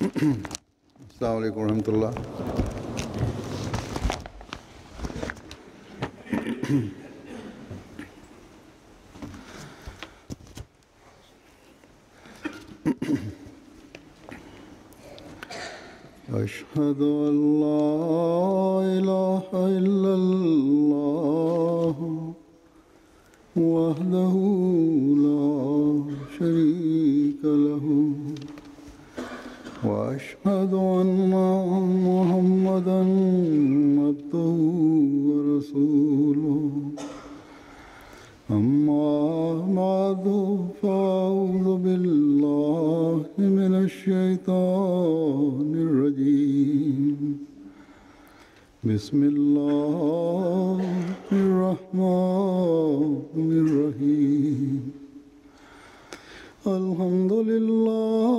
अस्सलामु अलैकुम रहमतुल्लाह। أشهد أن لا إله إلا الله وحده لا شريك له وأشهد أن محمدا عبده ورسوله أما بعد فأعوذ بالله من الشيطان الرجيم بسم الله الرحمن الرحيم الحمد لله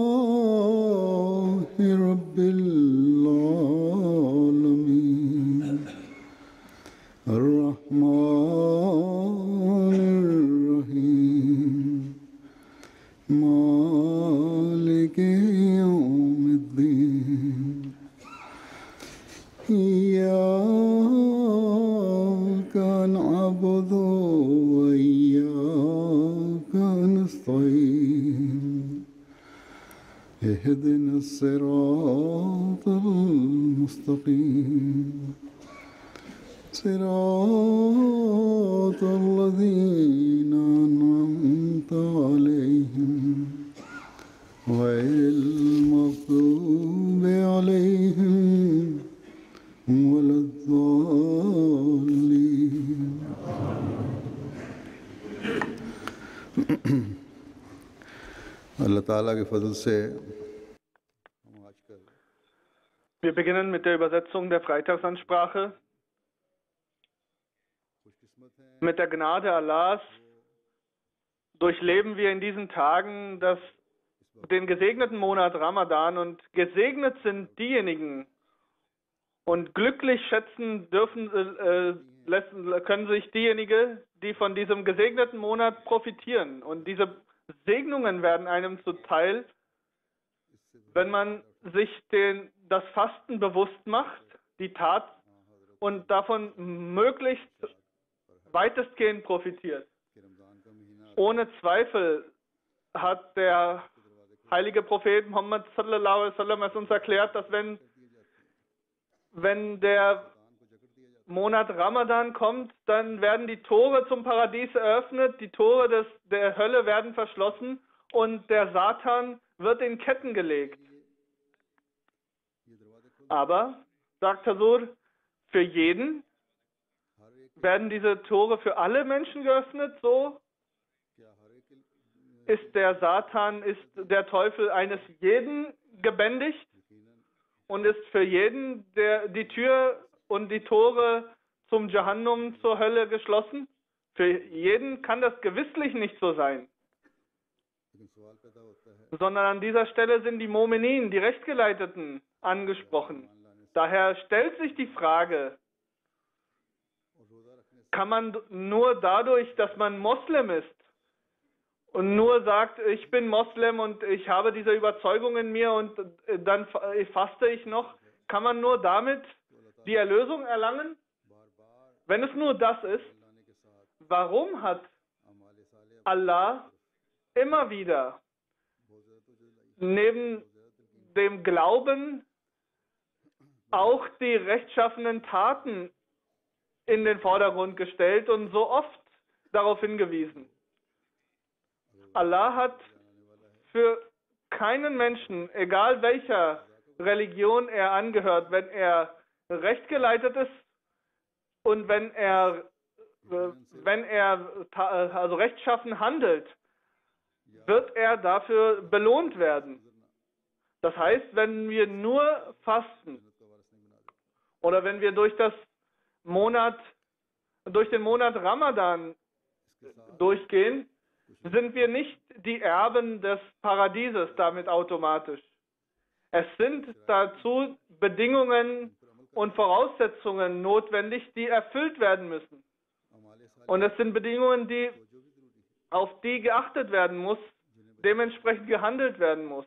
رب العالمين الرحمن الرحيم مالك يوم الدين إياك نعبد وإياك نستعين اهدنا الصراط المستقيم صراط الذين أنعمت عليهم غير المغضوب عليهم ولا الضالين. Allah Ta'ala के फजल से Wir beginnen mit der Übersetzung der Freitagsansprache. Mit der Gnade Allahs durchleben wir in diesen Tagen den gesegneten Monat Ramadan, und gesegnet sind diejenigen und glücklich schätzen können sich diejenigen, die von diesem gesegneten Monat profitieren. Und diese Segnungen werden einem zuteil, wenn man sich das Fasten bewusst macht, die Tat, und davon möglichst weitestgehend profitiert. Ohne Zweifel hat der heilige Prophet Muhammad sallallahu alaihi wasallam es uns erklärt, dass wenn der Monat Ramadan kommt, dann werden die Tore zum Paradies eröffnet, die Tore der Hölle werden verschlossen und der Satan wird in Ketten gelegt. Aber, sagt Hazur, für jeden werden diese Tore für alle Menschen geöffnet, so ist der Satan, ist der Teufel eines jeden gebändigt und ist für jeden die Tür und die Tore zum Jahannum, zur Hölle geschlossen. Für jeden kann das gewisslich nicht so sein. Sondern an dieser Stelle sind die Mu'minin, die Rechtgeleiteten, angesprochen. Daher stellt sich die Frage, kann man nur dadurch, dass man Moslem ist und nur sagt, ich bin Moslem und ich habe diese Überzeugung in mir und dann faste ich noch, kann man nur damit die Erlösung erlangen? Wenn es nur das ist, warum hat Allah immer wieder neben dem Glauben auch die rechtschaffenen Taten in den Vordergrund gestellt und so oft darauf hingewiesen? Allah hat für keinen Menschen, egal welcher Religion er angehört, wenn er rechtgeleitet ist und wenn er also rechtschaffen handelt, wird er dafür belohnt werden. Das heißt, wenn wir nur fasten oder wenn wir durch den Monat Ramadan durchgehen, sind wir nicht die Erben des Paradieses damit automatisch. Es sind dazu Bedingungen und Voraussetzungen notwendig, die erfüllt werden müssen. Und es sind Bedingungen, auf die geachtet werden muss, dementsprechend gehandelt werden muss.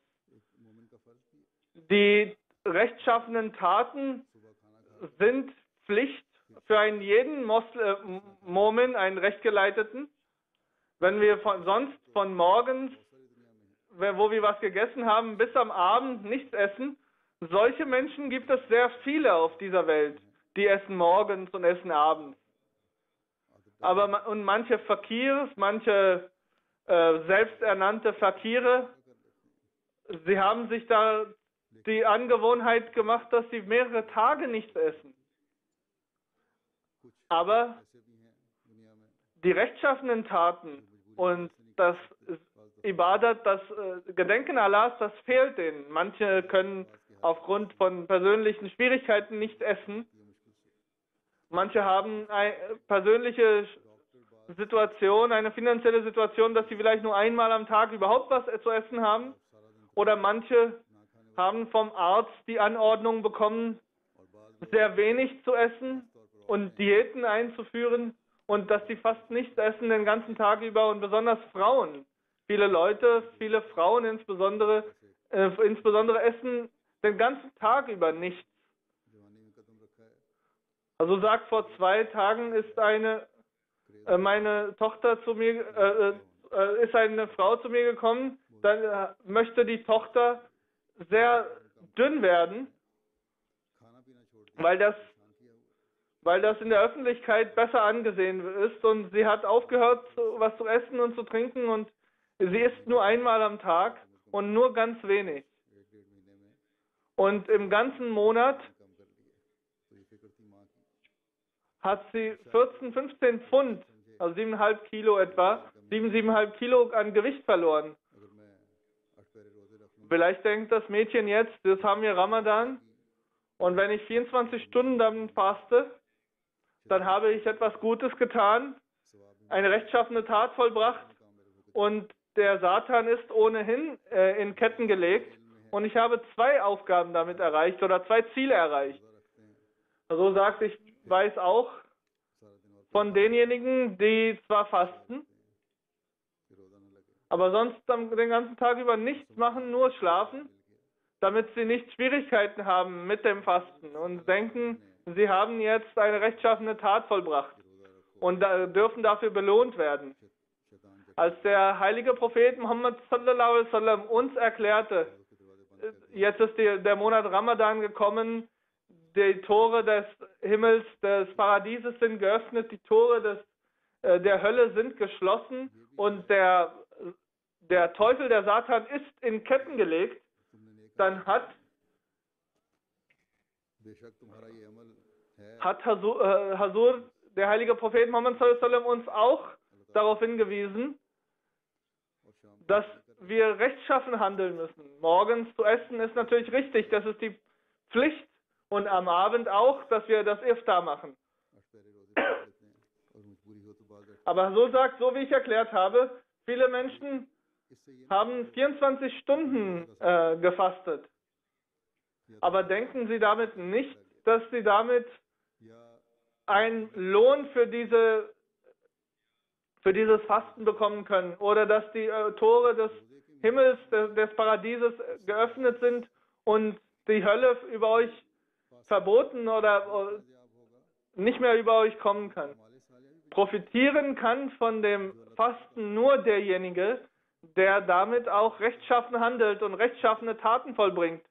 Die rechtschaffenen Taten sind Pflicht für einen jeden Momin, einen Rechtgeleiteten. Wenn wir sonst von morgens, wo wir was gegessen haben, bis am Abend nichts essen, solche Menschen gibt es sehr viele auf dieser Welt, die essen morgens und essen abends. Aber und manche Fakirs, manche selbsternannte Fakire, sie haben sich da die Angewohnheit gemacht, dass sie mehrere Tage nichts essen. Aber die rechtschaffenen Taten und das Ibadat, das Gedenken Allahs, das fehlt ihnen. Manche können aufgrund von persönlichen Schwierigkeiten nicht essen. Manche haben eine persönliche Situation, eine finanzielle Situation, dass sie vielleicht nur einmal am Tag überhaupt was zu essen haben. Oder manche haben vom Arzt die Anordnung bekommen, sehr wenig zu essen und Diäten einzuführen und dass sie fast nichts essen den ganzen Tag über und besonders Frauen. Viele Leute, viele Frauen insbesondere essen den ganzen Tag über nichts. Also sagt, vor 2 Tagen ist meine Tochter zu mir, ist eine Frau zu mir gekommen, dann möchte die Tochter sehr dünn werden, weil das in der Öffentlichkeit besser angesehen ist und sie hat aufgehört, was zu essen und zu trinken und sie isst nur einmal am Tag und nur ganz wenig. Und im ganzen Monat hat sie 14, 15 Pfund, also 7,5 Kilo etwa, 7,5 Kilo an Gewicht verloren. Vielleicht denkt das Mädchen jetzt, das haben wir Ramadan und wenn ich 24 Stunden dann faste, dann habe ich etwas Gutes getan, eine rechtschaffene Tat vollbracht und der Satan ist ohnehin in Ketten gelegt und ich habe 2 Aufgaben damit erreicht oder 2 Ziele erreicht. So sagt, ich weiß auch von denjenigen, die zwar fasten, aber sonst den ganzen Tag über nichts machen, nur schlafen, damit sie nicht Schwierigkeiten haben mit dem Fasten und denken, sie haben jetzt eine rechtschaffene Tat vollbracht und dürfen dafür belohnt werden. Als der heilige Prophet Muhammad sallallahu alaihi wasallam uns erklärte, jetzt ist der Monat Ramadan gekommen, die Tore des Himmels, des Paradieses sind geöffnet, die Tore der Hölle sind geschlossen und der Teufel, der Satan, ist in Ketten gelegt, dann hat Hazur, der heilige Prophet Muhammad sallallahu alaihi wasallam, uns auch darauf hingewiesen, dass wir rechtschaffen handeln müssen. Morgens zu essen ist natürlich richtig, das ist die Pflicht und am Abend auch, dass wir das Iftar machen. Aber so wie ich erklärt habe, viele Menschen haben 24 Stunden gefastet. Aber denken Sie damit nicht, dass Sie damit einen Lohn für dieses Fasten bekommen können oder dass die Tore des Himmels, des Paradieses geöffnet sind und die Hölle über euch verboten oder nicht mehr über euch kommen kann. Profitieren kann von dem Fasten nur derjenige, der damit auch rechtschaffen handelt und rechtschaffene Taten vollbringt,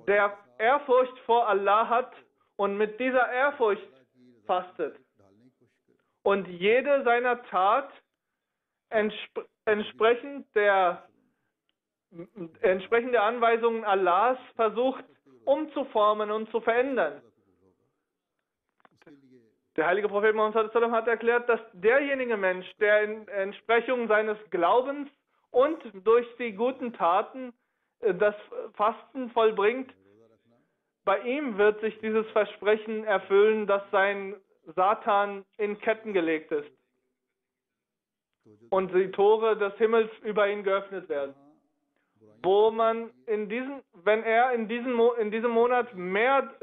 der Ehrfurcht vor Allah hat und mit dieser Ehrfurcht fastet. Und jede seiner Tat entsprechend der Anweisungen Allahs versucht umzuformen und zu verändern. Der heilige Prophet Muhammad hat erklärt, dass derjenige Mensch, der in Entsprechung seines Glaubens und durch die guten Taten das Fasten vollbringt, bei ihm wird sich dieses Versprechen erfüllen, dass sein Satan in Ketten gelegt ist und die Tore des Himmels über ihn geöffnet werden. Wenn er in diesem Monat mehr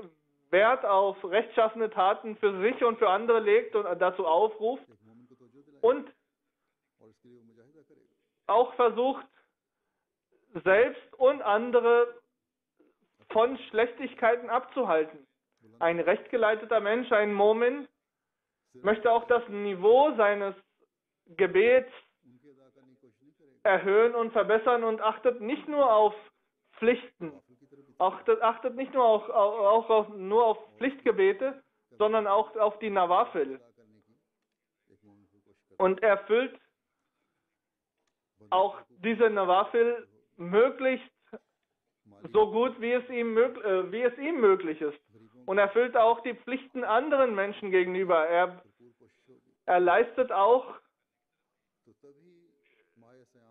Wert auf rechtschaffene Taten für sich und für andere legt und dazu aufruft und auch versucht, selbst und andere von Schlechtigkeiten abzuhalten. Ein rechtgeleiteter Mensch, ein Mu'min, möchte auch das Niveau seines Gebets erhöhen und verbessern und achtet nicht nur auf Pflichten, achtet nicht nur nur auf Pflichtgebete, sondern auch auf die Nawafil. Und erfüllt auch diese Nawafil möglichst so gut, wie es ihm möglich ist. Und erfüllt auch die Pflichten anderen Menschen gegenüber. Er leistet auch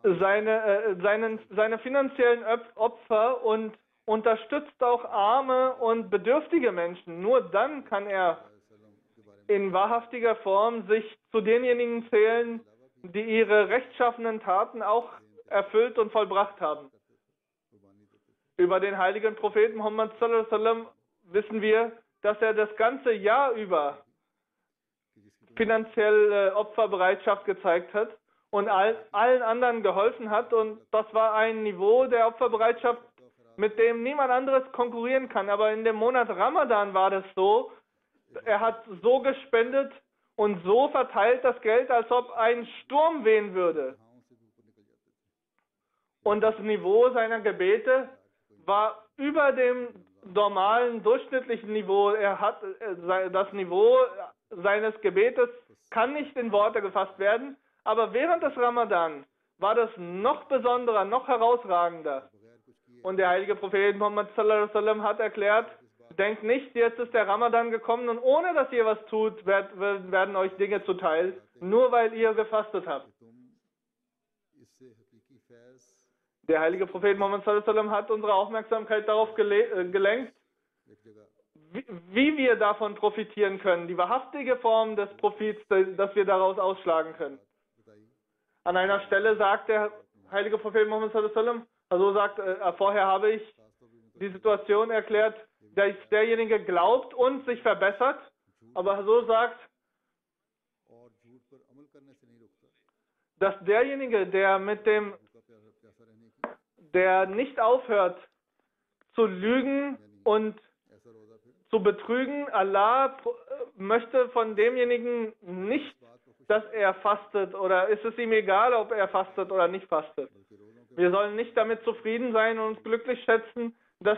seine finanziellen Opfer und unterstützt auch arme und bedürftige Menschen. Nur dann kann er in wahrhaftiger Form sich zu denjenigen zählen, die ihre rechtschaffenen Taten auch erfüllt und vollbracht haben. Über den heiligen Propheten Muhammad sallallahu alaihi wasallam wissen wir, dass er das ganze Jahr über finanziell Opferbereitschaft gezeigt hat und allen anderen geholfen hat. Und das war ein Niveau der Opferbereitschaft, mit dem niemand anderes konkurrieren kann. Aber in dem Monat Ramadan war das so, er hat so gespendet und so verteilt das Geld, als ob ein Sturm wehen würde. Und das Niveau seiner Gebete war über dem normalen, durchschnittlichen Niveau. Das Niveau seines Gebetes kann nicht in Worte gefasst werden, aber während des Ramadan war das noch besonderer, noch herausragender. Und der heilige Prophet Muhammad sallallahu alaihi wasallam hat erklärt, denkt nicht, jetzt ist der Ramadan gekommen und ohne dass ihr was tut, werden euch Dinge zuteil, nur weil ihr gefastet habt. Der heilige Prophet Muhammad sallallahu alaihi wasallam hat unsere Aufmerksamkeit darauf gelenkt, wie wir davon profitieren können, die wahrhaftige Form des Profits, dass wir daraus ausschlagen können. An einer Stelle sagt der heilige Prophet Muhammad sallallahu alaihi wasallam, also sagt, vorher habe ich die Situation erklärt, dass derjenige glaubt und sich verbessert, aber so sagt, dass derjenige, der nicht aufhört zu lügen und zu betrügen, Allah möchte von demjenigen nicht, dass er fastet, oder ist es ihm egal, ob er fastet oder nicht fastet. Wir sollen nicht damit zufrieden sein und uns glücklich schätzen, dass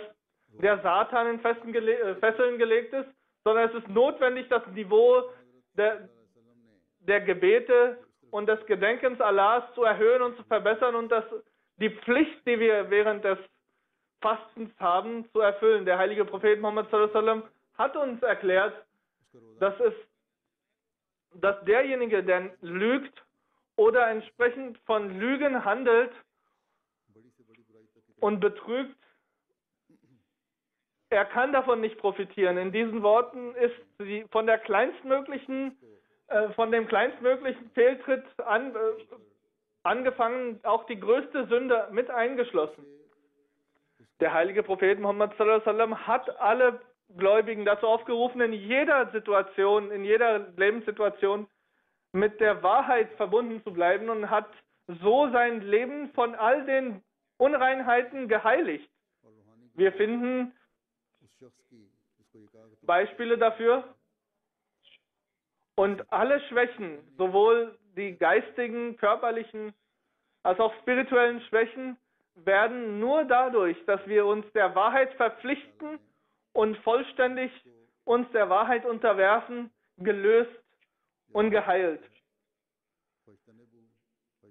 der Satan in Fesseln gelegt ist, sondern es ist notwendig, das Niveau der Gebete und des Gedenkens Allahs zu erhöhen und zu verbessern und die Pflicht, die wir während des Fastens haben, zu erfüllen. Der heilige Prophet Muhammad sallallahu alaihi wasallam hat uns erklärt, dass derjenige, der lügt oder entsprechend von Lügen handelt und betrügt, er kann davon nicht profitieren. In diesen Worten ist von dem kleinstmöglichen Fehltritt angefangen, auch die größte Sünde mit eingeschlossen. Der heilige Prophet Muhammad sallallahu alaihi wasallam hat alle Gläubigen dazu aufgerufen, in jeder Situation, in jeder Lebenssituation mit der Wahrheit verbunden zu bleiben und hat so sein Leben von all den Unreinheiten geheiligt. Wir finden Beispiele dafür und alle Schwächen, sowohl die geistigen, körperlichen als auch spirituellen Schwächen, werden nur dadurch, dass wir uns der Wahrheit verpflichten und vollständig uns der Wahrheit unterwerfen, gelöst und geheilt.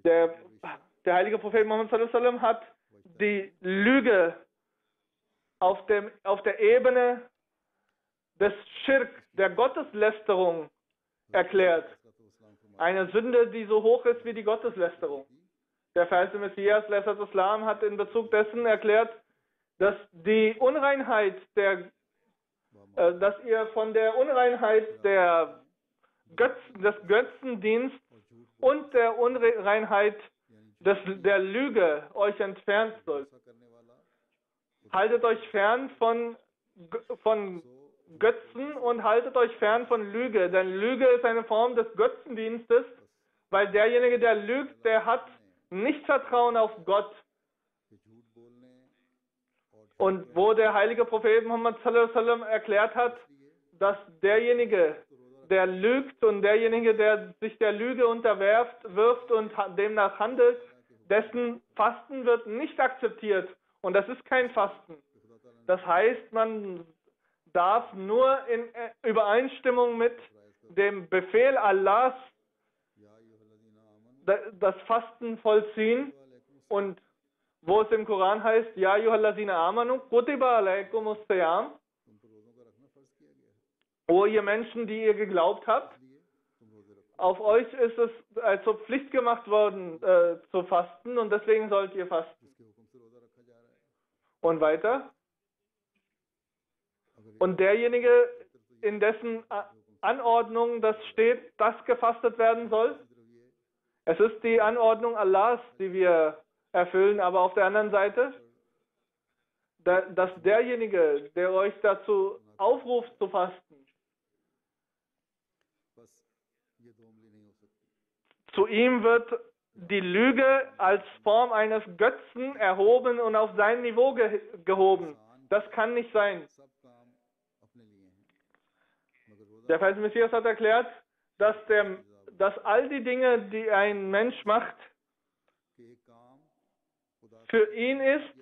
Der heilige Prophet Muhammad sallallahu alaihi wasallam hat die Lüge auf der Ebene des Schirk, der Gotteslästerung erklärt. Eine Sünde, die so hoch ist wie die Gotteslästerung. Der verheißte Messias Islam hat in Bezug dessen erklärt, dass die Unreinheit dass ihr von der Unreinheit des Götzendienstes und der Unreinheit der Lüge euch entfernt sollt. Haltet euch fern von Götzen und haltet euch fern von Lüge, denn Lüge ist eine Form des Götzendienstes, weil derjenige, der lügt, der hat nicht Vertrauen auf Gott. Und wo der heilige Prophet Muhammad sallallahu alaihi wasallam erklärt hat, dass derjenige, der lügt und derjenige, der sich der Lüge wirft und demnach handelt, dessen Fasten wird nicht akzeptiert. Und das ist kein Fasten. Das heißt, man darf nur in Übereinstimmung mit dem Befehl Allahs das Fasten vollziehen. Und wo es im Koran heißt, Ja ayyuhallazina amanu kutiba alaykumus siyam, o ihr Menschen, die ihr geglaubt habt, auf euch ist es zur Pflicht gemacht worden zu fasten und deswegen sollt ihr fasten. Und weiter. Und derjenige, in dessen Anordnung das steht, dass gefastet werden soll, es ist die Anordnung Allahs, die wir erfüllen, aber auf der anderen Seite, dass derjenige, der euch dazu aufruft zu fasten, zu ihm wird die Lüge als Form eines Götzen erhoben und auf sein Niveau gehoben. Das kann nicht sein. Der Vers Messias hat erklärt, dass all die Dinge, die ein Mensch macht, für ihn ist,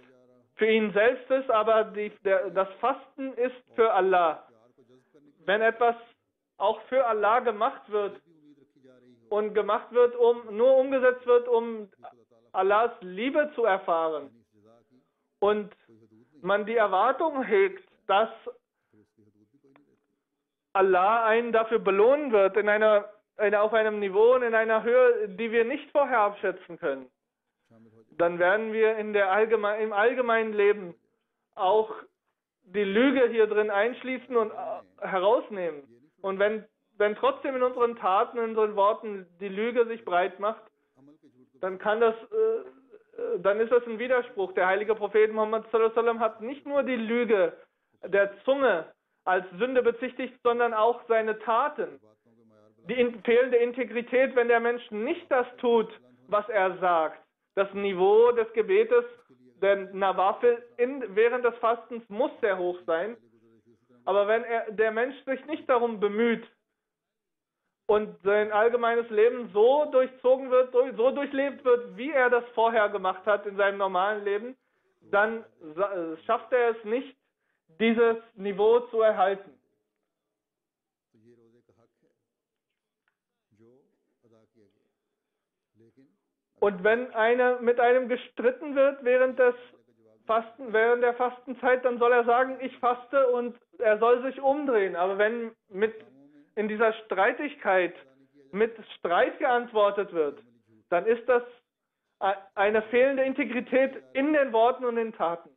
für ihn selbst ist, aber das Fasten ist für Allah. Wenn etwas auch für Allah gemacht wird und nur umgesetzt wird, um Allahs Liebe zu erfahren und man die Erwartung hegt, dass Allah einen dafür belohnen wird auf einem Niveau und in einer Höhe, die wir nicht vorher abschätzen können, dann werden wir im allgemeinen Leben auch die Lüge hier drin einschließen und herausnehmen. Und wenn trotzdem in unseren Taten, in unseren Worten die Lüge sich breit macht, dann ist das ein Widerspruch. Der heilige Prophet Muhammad sallallahu alaihi wasallam hat nicht nur die Lüge der Zunge als Sünde bezichtigt, sondern auch seine Taten. Die fehlende Integrität, wenn der Mensch nicht das tut, was er sagt. Das Niveau des Gebetes, der Nawafil während des Fastens muss sehr hoch sein. Aber wenn der Mensch sich nicht darum bemüht und sein allgemeines Leben so durchzogen wird, so durchlebt wird, wie er das vorher gemacht hat in seinem normalen Leben, dann schafft er es nicht, dieses Niveau zu erhalten. Und wenn mit einem gestritten wird während der Fastenzeit, dann soll er sagen, ich faste und er soll sich umdrehen. Aber wenn in dieser Streitigkeit mit Streit geantwortet wird, dann ist das eine fehlende Integrität in den Worten und den Taten.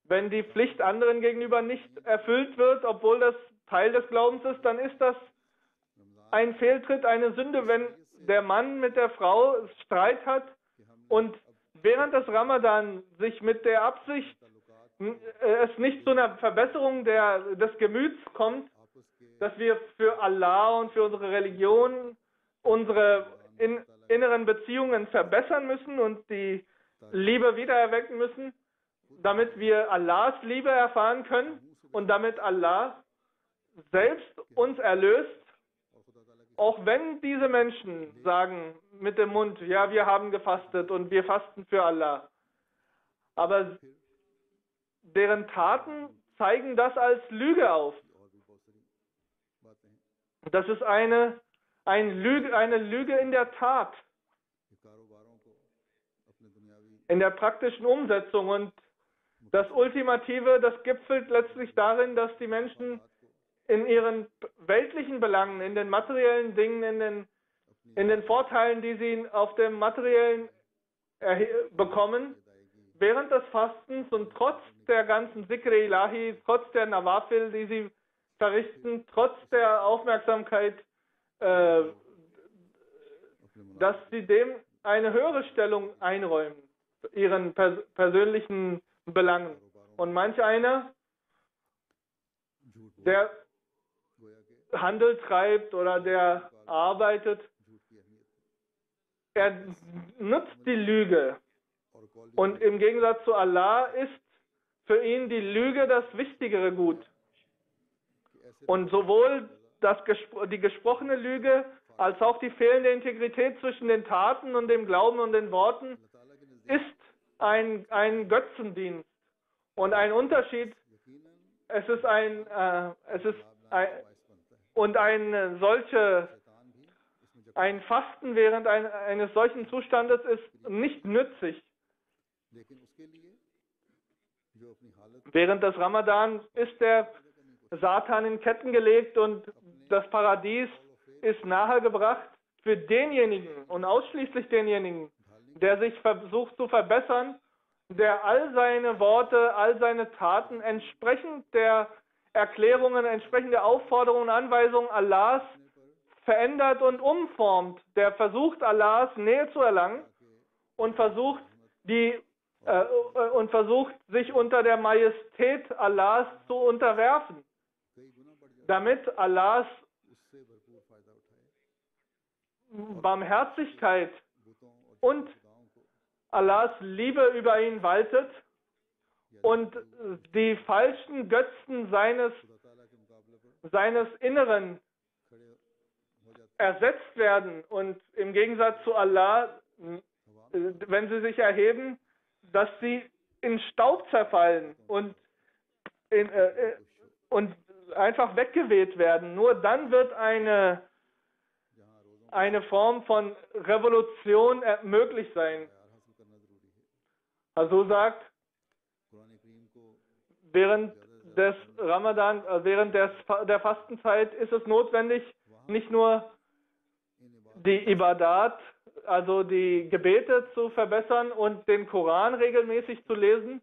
Wenn die Pflicht anderen gegenüber nicht erfüllt wird, obwohl das Teil des Glaubens ist, dann ist das ein Fehltritt, eine Sünde, wenn der Mann mit der Frau Streit hat und während des Ramadan sich mit der Absicht, es nicht zu einer Verbesserung des Gemüts kommt, dass wir für Allah und für unsere Religion unsere inneren Beziehungen verbessern müssen und die Liebe wiedererwecken müssen, damit wir Allahs Liebe erfahren können und damit Allah selbst uns erlöst. Auch wenn diese Menschen sagen mit dem Mund, ja, wir haben gefastet und wir fasten für Allah, aber deren Taten zeigen das als Lüge auf. Das ist eine Lüge in der Tat, in der praktischen Umsetzung. Und das Ultimative, das gipfelt letztlich darin, dass die Menschen in ihren weltlichen Belangen, in den materiellen Dingen, in den Vorteilen, die sie auf dem materiellen bekommen, während des Fastens und trotz der ganzen Zikr Ilahi, trotz der Nawafil, die sie verrichten, trotz der Aufmerksamkeit, dass sie dem eine höhere Stellung einräumen, ihren persönlichen Belangen. Und manch einer, der Handel treibt oder der arbeitet, er nutzt die Lüge Und im Gegensatz zu Allah ist für ihn die Lüge das wichtigere Gut. Und sowohl die gesprochene Lüge als auch die fehlende Integrität zwischen den Taten und dem Glauben und den Worten ist ein Götzendienst und ein Unterschied. Ein Fasten während eines solchen Zustandes ist nicht nützlich. Während des Ramadan ist der Satan in Ketten gelegt und das Paradies ist nahegebracht für denjenigen und ausschließlich denjenigen, der sich versucht zu verbessern, der all seine Worte, all seine Taten entsprechend der Erklärungen, entsprechend der Aufforderungen und Anweisungen Allahs verändert und umformt, der versucht, Allahs Nähe zu erlangen und versucht, sich unter der Majestät Allahs zu unterwerfen, damit Allahs Barmherzigkeit und Allahs Liebe über ihn waltet und die falschen Götzen seines Inneren ersetzt werden und im Gegensatz zu Allah, wenn sie sich erheben, dass sie in Staub zerfallen und einfach weggeweht werden. Nur dann wird eine Form von Revolution möglich sein. Also sagt, während des Ramadan, während der Fastenzeit ist es notwendig, nicht nur die Ibadat, also die Gebete zu verbessern und den Koran regelmäßig zu lesen,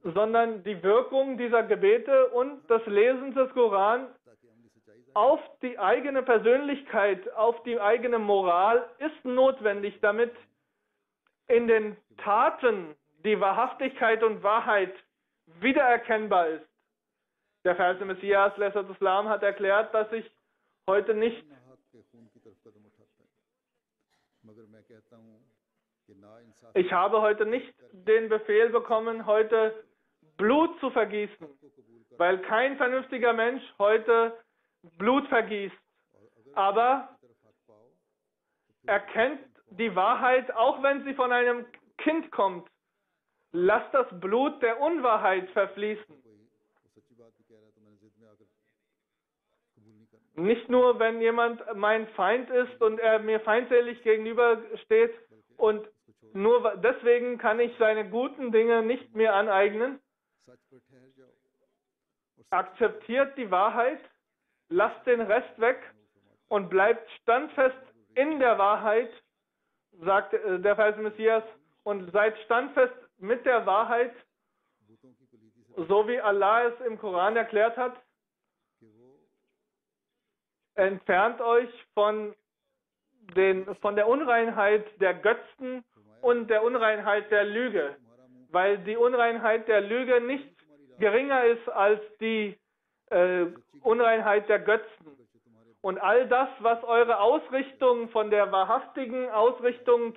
sondern die Wirkung dieser Gebete und des Lesens des Koran auf die eigene Persönlichkeit, auf die eigene Moral ist notwendig, damit in den Taten die Wahrhaftigkeit und Wahrheit wiedererkennbar ist. Der verheißene Messias, Lesser Islam, hat erklärt, dass ich heute nicht den Befehl bekommen, heute Blut zu vergießen, weil kein vernünftiger Mensch heute Blut vergießt. Aber erkennt die Wahrheit, auch wenn sie von einem Kind kommt. Lasst das Blut der Unwahrheit verfließen. Nicht nur, wenn jemand mein Feind ist und er mir feindselig gegenübersteht und nur deswegen kann ich seine guten Dinge nicht mehr aneignen. Akzeptiert die Wahrheit, lasst den Rest weg und bleibt standfest in der Wahrheit, sagt der verheißene Messias, und seid standfest mit der Wahrheit, so wie Allah es im Koran erklärt hat. Entfernt euch von der Unreinheit der Götzen und der Unreinheit der Lüge, weil die Unreinheit der Lüge nicht geringer ist als die Unreinheit der Götzen. Und all das, was eure Ausrichtung von der wahrhaftigen Ausrichtung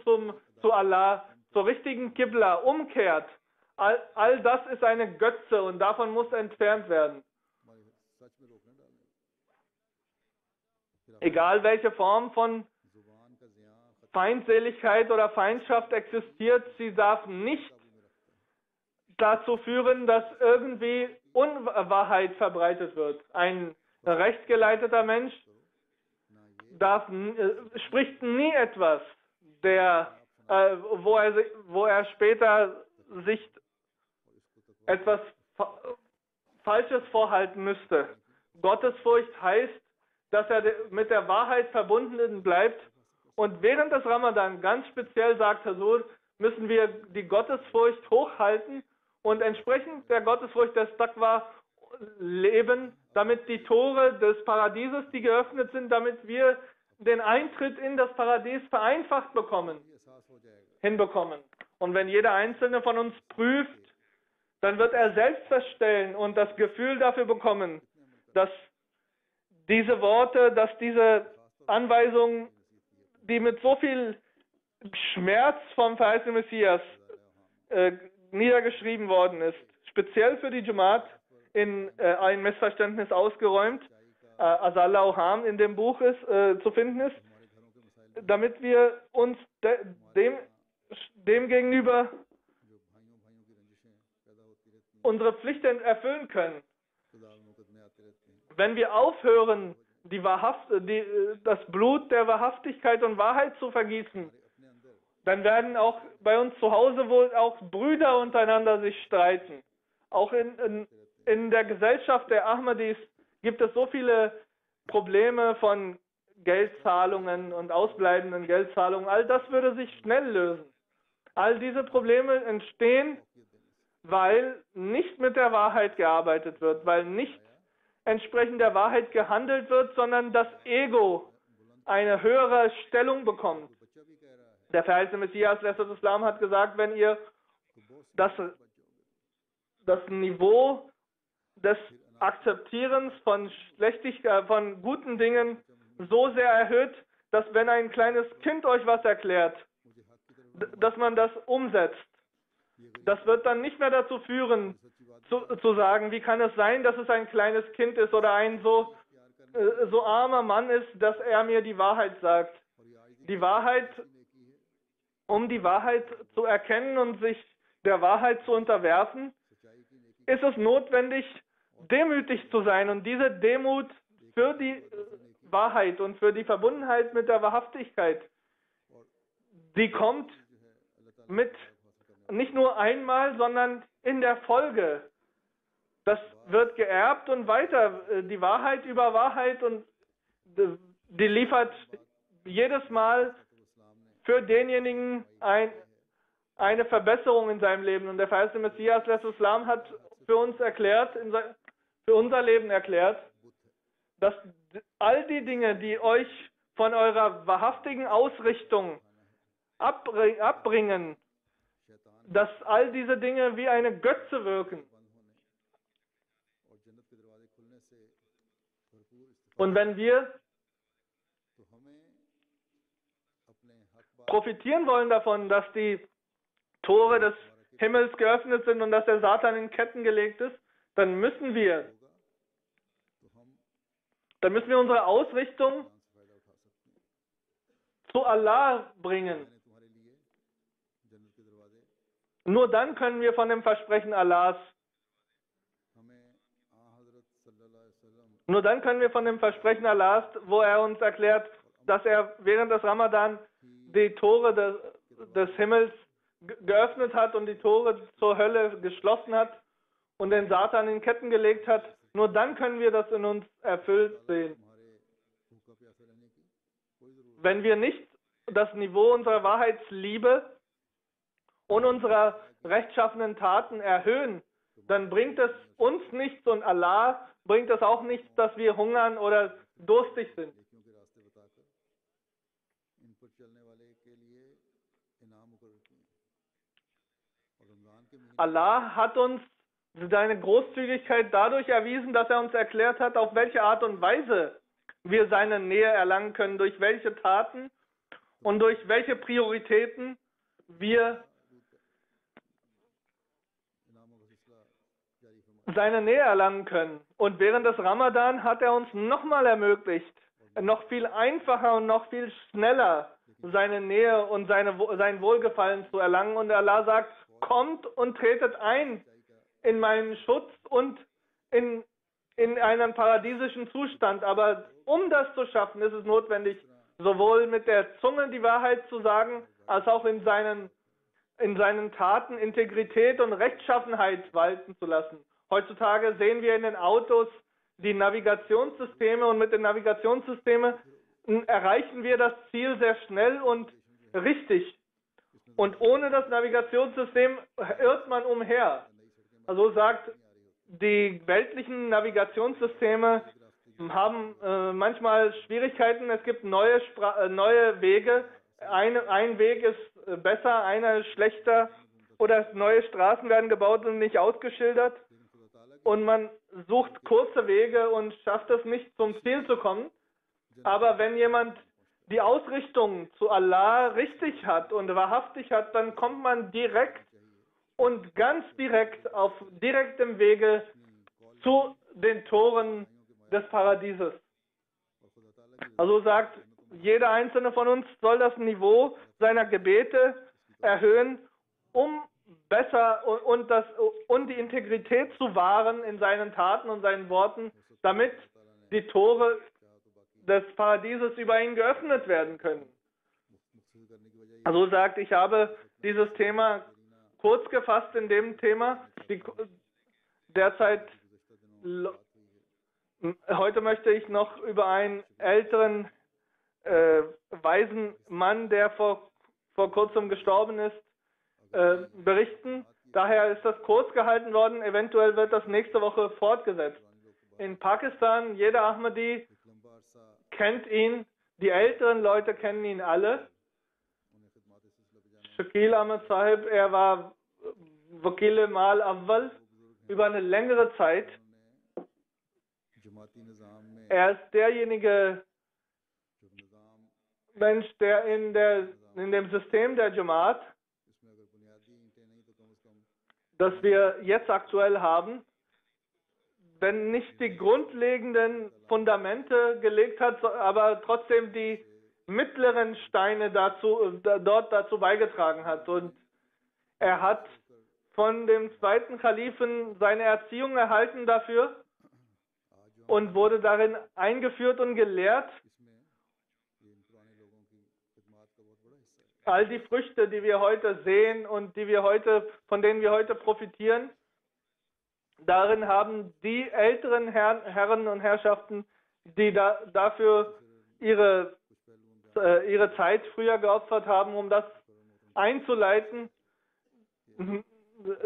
zu Allah, zur richtigen Qibla umkehrt, all das ist eine Götze und davon muss entfernt werden. Egal welche Form von Feindseligkeit oder Feindschaft existiert, sie darf nicht dazu führen, dass irgendwie Unwahrheit verbreitet wird. Ein rechtgeleiteter Mensch spricht nie etwas, wo er später sich etwas Falsches vorhalten müsste. Gottesfurcht heißt, dass er mit der Wahrheit verbunden bleibt. Und während des Ramadan, ganz speziell, sagt Hazur, müssen wir die Gottesfurcht hochhalten und entsprechend der Gottesfurcht des Taqwa leben, damit die Tore des Paradieses, die geöffnet sind, damit wir den Eintritt in das Paradies vereinfacht hinbekommen. Und wenn jeder Einzelne von uns prüft, dann wird er selbst feststellen und das Gefühl dafür bekommen, dass diese Worte, dass diese Anweisungen, die mit so viel Schmerz vom verheißenen Messias niedergeschrieben worden ist, speziell für die Jamaat in ein Missverständnis ausgeräumt, Asallahu Ham in dem Buch ist, zu finden ist, damit wir uns dem gegenüber unsere Pflicht erfüllen können. Wenn wir aufhören, das Blut der Wahrhaftigkeit und Wahrheit zu vergießen, dann werden auch bei uns zu Hause wohl auch Brüder untereinander sich streiten. Auch in der Gesellschaft der Ahmadis gibt es so viele Probleme von Geldzahlungen und ausbleibenden Geldzahlungen. All das würde sich schnell lösen. All diese Probleme entstehen, weil nicht mit der Wahrheit gearbeitet wird, weil nicht entsprechend der Wahrheit gehandelt wird, sondern das Ego eine höhere Stellung bekommt. Der verheißene Messias Islam hat gesagt, wenn ihr das Niveau des Akzeptierens von von guten Dingen so sehr erhöht, dass wenn ein kleines Kind euch was erklärt, dass man das umsetzt. Das wird dann nicht mehr dazu führen, zu sagen, wie kann es sein, dass es ein kleines Kind ist oder ein so armer Mann ist, dass er mir die Wahrheit sagt. Um die Wahrheit zu erkennen und sich der Wahrheit zu unterwerfen, ist es notwendig, demütig zu sein. Und diese Demut für die Wahrheit und für die Verbundenheit mit der Wahrhaftigkeit, die kommt mit nicht nur einmal, sondern in der Folge. Das wird geerbt und weiter. Die Wahrheit über Wahrheit und die liefert jedes Mal für denjenigen eine Verbesserung in seinem Leben. Und der verheißene Messias Islam hat für uns erklärt, für unser Leben erklärt, dass all die Dinge, die euch von eurer wahrhaftigen Ausrichtung abbringen, dass all diese Dinge wie eine Götze wirken. Und wenn wir profitieren wollen davon, dass die Tore des Himmels geöffnet sind und dass der Satan in Ketten gelegt ist, dann müssen wir unsere Ausrichtung zu Allah bringen. Nur dann können wir von dem Versprechen Allahs, wo er uns erklärt, dass er während des Ramadan die Tore des Himmels geöffnet hat und die Tore zur Hölle geschlossen hat und den Satan in Ketten gelegt hat, nur dann können wir das in uns erfüllt sehen. Wenn wir nicht das Niveau unserer Wahrheitsliebe und unserer rechtschaffenen Taten erhöhen, dann bringt es uns nichts und Allah bringt es auch nichts, dass wir hungern oder durstig sind. Allah hat uns seine Großzügigkeit dadurch erwiesen, dass er uns erklärt hat, auf welche Art und Weise wir seine Nähe erlangen können, durch welche Taten und durch welche Prioritäten wir seine Nähe erlangen können. Und während des Ramadan hat er uns nochmal ermöglicht, noch viel einfacher und noch viel schneller seine Nähe und sein Wohlgefallen zu erlangen. Und Allah sagt, kommt und tretet ein in meinen Schutz und in einen paradiesischen Zustand. Aber um das zu schaffen, ist es notwendig, sowohl mit der Zunge die Wahrheit zu sagen, als auch in seinen Taten Integrität und Rechtschaffenheit walten zu lassen. Heutzutage sehen wir in den Autos die Navigationssysteme und mit den Navigationssystemen erreichen wir das Ziel sehr schnell und richtig. Und ohne das Navigationssystem irrt man umher. Also sagt, die weltlichen Navigationssysteme haben manchmal Schwierigkeiten. Es gibt neue Wege. Ein Weg ist besser, einer ist schlechter. Oder neue Straßen werden gebaut und nicht ausgeschildert. Und man sucht kurze Wege und schafft es nicht, zum Ziel zu kommen. Aber wenn jemand die Ausrichtung zu Allah richtig hat und wahrhaftig hat, dann kommt man direkt und ganz direkt auf direktem Wege zu den Toren des Paradieses. Also sagt, jeder einzelne von uns soll das Niveau seiner Gebete erhöhen, um besser und die Integrität zu wahren in seinen Taten und seinen Worten, damit die Tore des Paradieses über ihn geöffnet werden können. Also sagt, ich habe dieses Thema kurz gefasst in dem Thema. Heute möchte ich noch über einen älteren weisen Mann, der vor kurzem gestorben ist, berichten. Daher ist das kurz gehalten worden. Eventuell wird das nächste Woche fortgesetzt. In Pakistan, jeder Ahmadi kennt ihn, die älteren Leute kennen ihn alle. Shakil Ahmad Sahib, er war Wakil Mal Awwal über eine längere Zeit. Er ist derjenige Mensch, der in dem System der Jamaat, das wir jetzt aktuell haben, wenn nicht die grundlegenden Fundamente gelegt hat, aber trotzdem die mittleren Steine dort dazu beigetragen hat. Und er hat von dem zweiten Kalifen seine Erziehung erhalten dafür und wurde darin eingeführt und gelehrt. All die Früchte, die wir heute sehen und von denen wir heute profitieren, darin haben die älteren Herren und Herrschaften, die dafür ihre Zeit früher geopfert haben, um das einzuleiten,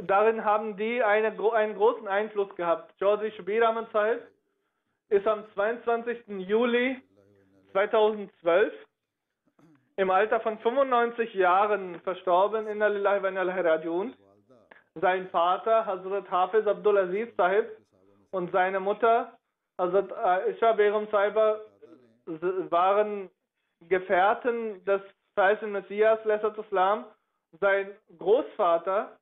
darin haben die einen großen Einfluss gehabt. Chaudhry Shabir Ahmad Sahib ist am 22. Juli 2012 im Alter von 95 Jahren verstorben, Inna lillahi wa inna ilaihi raji'un. Sein Vater, Hazrat Hafiz Abdul Aziz Sahib, und seine Mutter, Hazrat Aisha Begum Sahiba, waren Gefährten des verheißenen Messias, Lesat Islam. Sein Großvater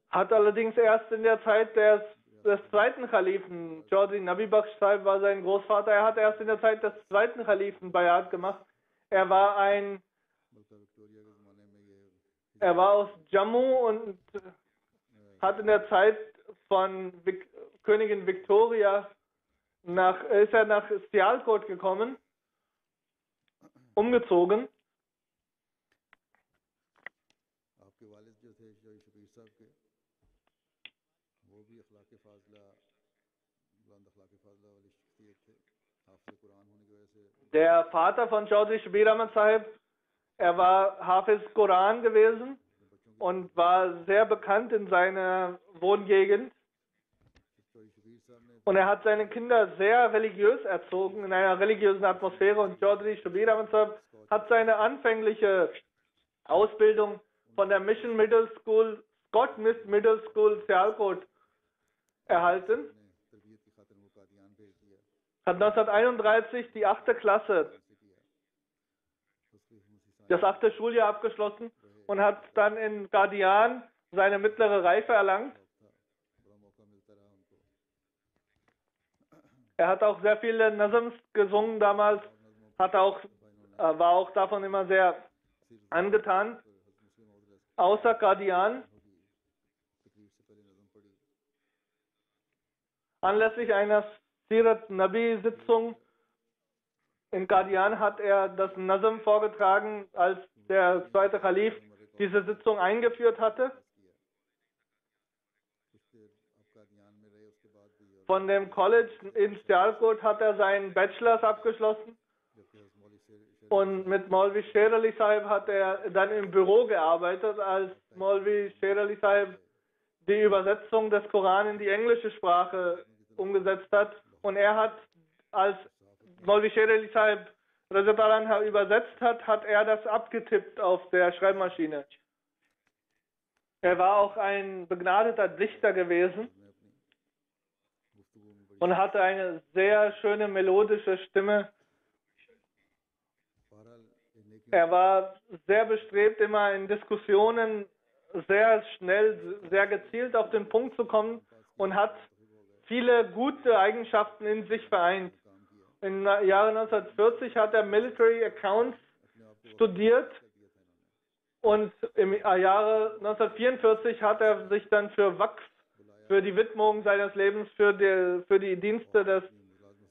hat allerdings erst in der Zeit des zweiten Kalifen, Chaudhry Nabi Bakhsh Sahib war sein Großvater, er hat erst in der Zeit des zweiten Kalifen Bayat gemacht. Er war aus Jammu und hat in der Zeit von Königin Victoria ist er nach Sialkot gekommen, umgezogen. Der Vater von Chaudhry Shabir Ahmad Sahib, er war Hafiz Koran gewesen und war sehr bekannt in seiner Wohngegend. Und er hat seine Kinder sehr religiös erzogen, in einer religiösen Atmosphäre. Und Chaudhry Shabir Ahmad Sahib hat seine anfängliche Ausbildung von der Mission Middle School, Scott Middle School, Sialkot erhalten. Hat 1931 die 8. Klasse, das 8. Schuljahr abgeschlossen und hat dann in Qadian seine mittlere Reife erlangt. Er hat auch sehr viele Nazms gesungen damals, war auch davon immer sehr angetan. Außer Qadian, anlässlich einer Sirat Nabi Sitzung in Qadian hat er das Nazm vorgetragen, als der zweite Kalif diese Sitzung eingeführt hatte. Von dem College in Sialkot hat er seinen Bachelors abgeschlossen und mit Maulvi Sher Ali Sahib hat er dann im Büro gearbeitet, als Maulvi Sher Ali Sahib die Übersetzung des Koran in die englische Sprache umgesetzt hat. Und er hat, als Maulvi Sher Ali Sahib übersetzt hat, hat er das abgetippt auf der Schreibmaschine. Er war auch ein begnadeter Dichter gewesen. und hatte eine sehr schöne melodische Stimme. Er war sehr bestrebt, immer in Diskussionen sehr schnell, sehr gezielt auf den Punkt zu kommen und hat viele gute Eigenschaften in sich vereint. Im Jahre 1940 hat er Military Accounts studiert und im Jahre 1944 hat er sich dann für Waqf, für die Widmung seines Lebens, für die Dienste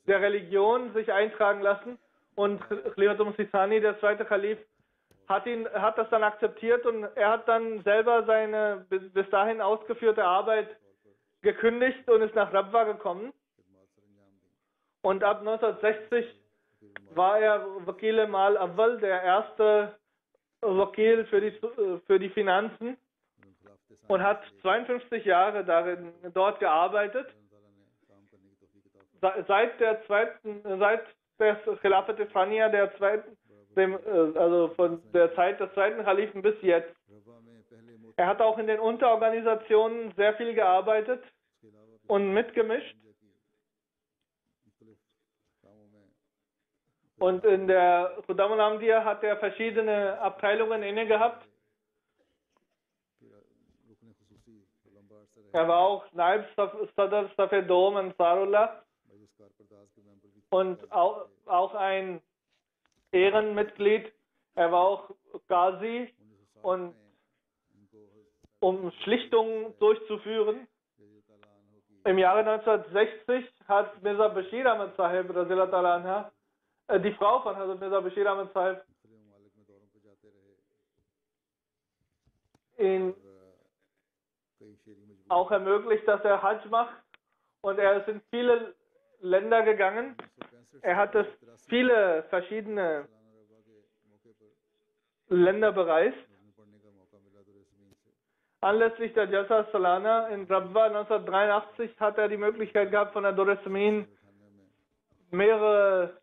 der Religion sich eintragen lassen. Und Khalifatul Sistani, der zweite Kalif, hat das dann akzeptiert und er hat dann selber seine bis dahin ausgeführte Arbeit gekündigt und ist nach Rabwa gekommen. Und ab 1960 war er Wakil Mal Awwal, der erste Wakil für die Finanzen, und hat 52 Jahre dort gearbeitet. Seit der Khilafat Thaniya, also von der Zeit des zweiten Kalifen bis jetzt. Er hat auch in den Unterorganisationen sehr viel gearbeitet und mitgemischt. Und in der Khuddam al-Ahmadiyya hat er verschiedene Abteilungen inne gehabt. Er war auch Naib Sadr Safed Dom Ansarullah und auch ein Ehrenmitglied. Er war auch Qazi, und um Schlichtungen durchzuführen. Im Jahre 1960 hat Mirza Bashir Ahmad Sahib, Radhiyallahu Ta'ala anha, die Frau von Hazrat Mirza Bashir Ahmad Sahib, ihn auch ermöglicht, dass er Hajj macht, und er ist in viele Länder gegangen. Er hat viele verschiedene Länder bereist. Anlässlich der Jalsa Salana in Rabwa 1983 hat er die Möglichkeit gehabt, von der Dur-e-Samin mehrere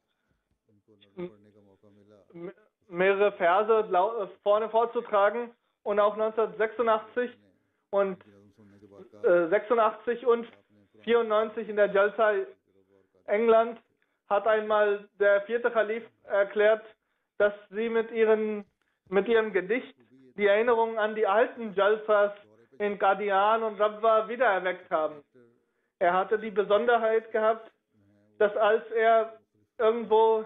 Verse vorne vorzutragen, und auch 1986 und 86 und 94 in der Jalsa England hat einmal der vierte Kalif erklärt, dass sie mit ihrem Gedicht die Erinnerungen an die alten Jalsas in Qadian und Rabwa wiedererweckt haben. Er hatte die Besonderheit gehabt, dass als er irgendwo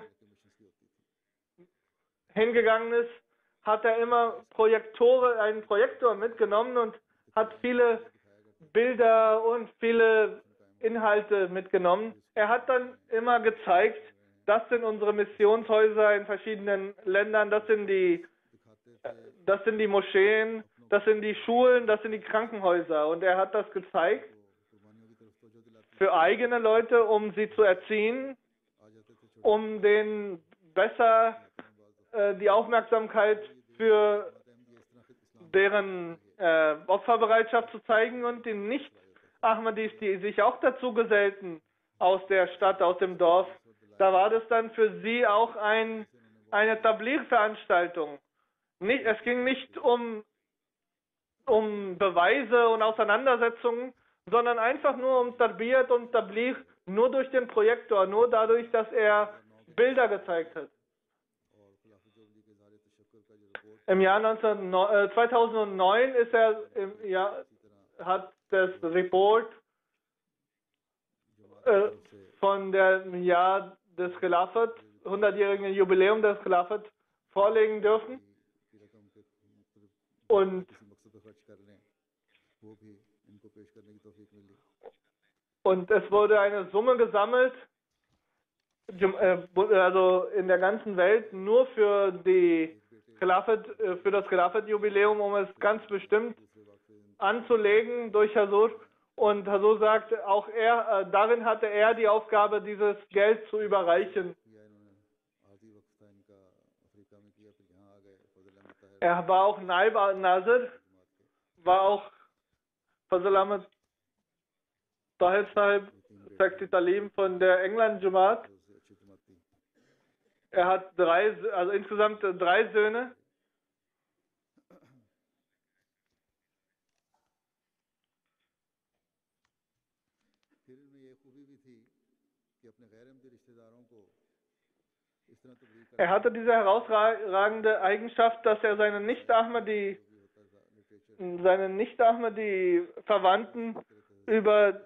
hingegangen ist, hat er immer einen Projektor mitgenommen und hat viele Bilder und viele Inhalte mitgenommen. Er hat dann immer gezeigt, das sind unsere Missionshäuser in verschiedenen Ländern, das sind die Moscheen, das sind die Schulen, das sind die Krankenhäuser. Und er hat das gezeigt für eigene Leute, um sie zu erziehen, um denen besser die Aufmerksamkeit für deren Opferbereitschaft zu zeigen, und den Nicht-Ahmadis, die sich auch dazu gesellten aus der Stadt, aus dem Dorf, da war das dann für sie auch eine Tabligh-Veranstaltung. Es ging nicht um Beweise und Auseinandersetzungen, sondern einfach nur um Tarbiyat und Tabligh, nur durch den Projektor, nur dadurch, dass er Bilder gezeigt hat. Im Jahr 2009 hat das Report von dem Jahr des Khilafat, 100-jährigen Jubiläum des Khilafat, vorlegen dürfen. Und es wurde eine Summe gesammelt, also in der ganzen Welt, nur für das Khilafat-Jubiläum, um es ganz bestimmt anzulegen durch Hazur. Und Hazur sagt, auch darin hatte er die Aufgabe, dieses Geld zu überreichen. Er war auch Naib al-Nazir, war auch Fazl Ahmad Tahir Sahib, Sekti Talim von der England Jamaat. Er hat insgesamt drei Söhne. फिर इनमें ये खूबी भी थी कि अपने गैर अहमदी रिश्तेदारों को इस तरह तबलीग करते Er hatte diese herausragende Eigenschaft, dass er seine Nicht-Ahmadi-Verwandten über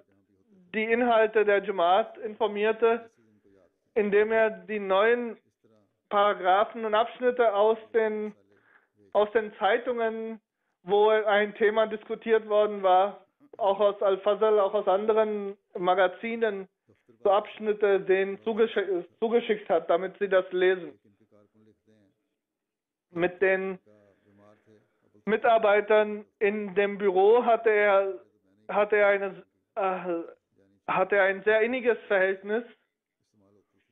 die Inhalte der Jamaat informierte, indem er die neuen Paragraphen und Abschnitte aus den Zeitungen, wo ein Thema diskutiert worden war, auch aus Al-Fazl, auch aus anderen Magazinen, so Abschnitte denen zugeschickt hat, damit sie das lesen. Mit den Mitarbeitern in dem Büro hatte er ein sehr inniges Verhältnis.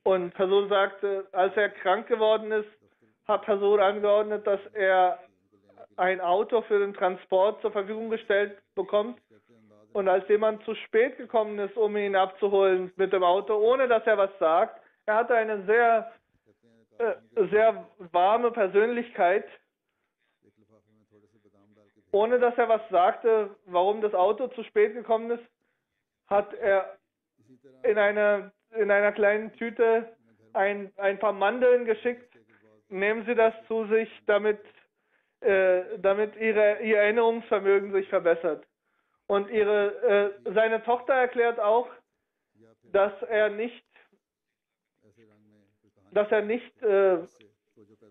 Und Huzur sagte, als er krank geworden ist, hat Huzur angeordnet, dass er ein Auto für den Transport zur Verfügung gestellt bekommt. Und als jemand zu spät gekommen ist, um ihn abzuholen mit dem Auto, ohne dass er was sagt, er hatte eine sehr warme Persönlichkeit, ohne dass er was sagte, warum das Auto zu spät gekommen ist, hat er in einer kleinen Tüte ein paar Mandeln geschickt. Nehmen Sie das zu sich, damit Ihr Erinnerungsvermögen sich verbessert. Und seine Tochter erklärt auch, dass er nicht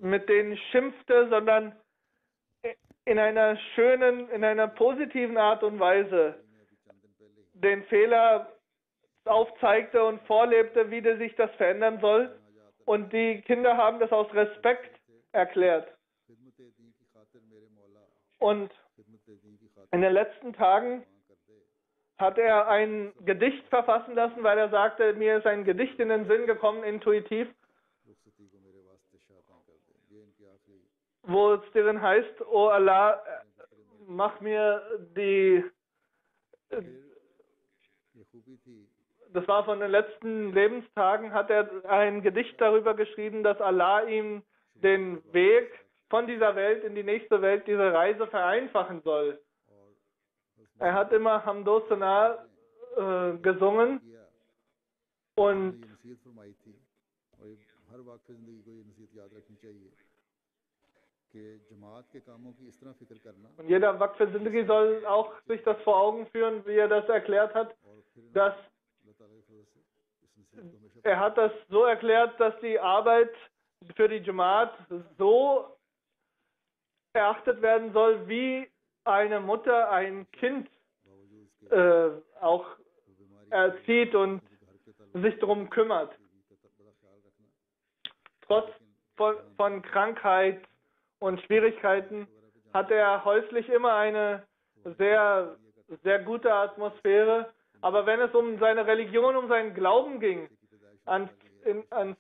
mit denen schimpfte, sondern in einer positiven Art und Weise den Fehler aufzeigte und vorlebte, wie sich das verändern soll. Und die Kinder haben das aus Respekt erklärt. Und in den letzten Tagen hat er ein Gedicht verfassen lassen, weil er sagte, mir ist ein Gedicht in den Sinn gekommen, intuitiv, wo es darin heißt, O Allah, mach mir das war von den letzten Lebenstagen, hat er ein Gedicht darüber geschrieben, dass Allah ihm den Weg von dieser Welt in die nächste Welt, diese Reise vereinfachen soll. Er hat immer Hamdo Sana gesungen und jeder Waqf Zindagi soll auch sich das vor Augen führen, wie er das erklärt hat, dass er hat das so erklärt, dass die Arbeit für die Jamaat so erachtet werden soll, wie eine Mutter ein Kind auch erzieht und sich darum kümmert. Trotz von Krankheit und Schwierigkeiten hatte er häuslich immer eine sehr, sehr gute Atmosphäre. Aber wenn es um seine Religion, um seinen Glauben ging, an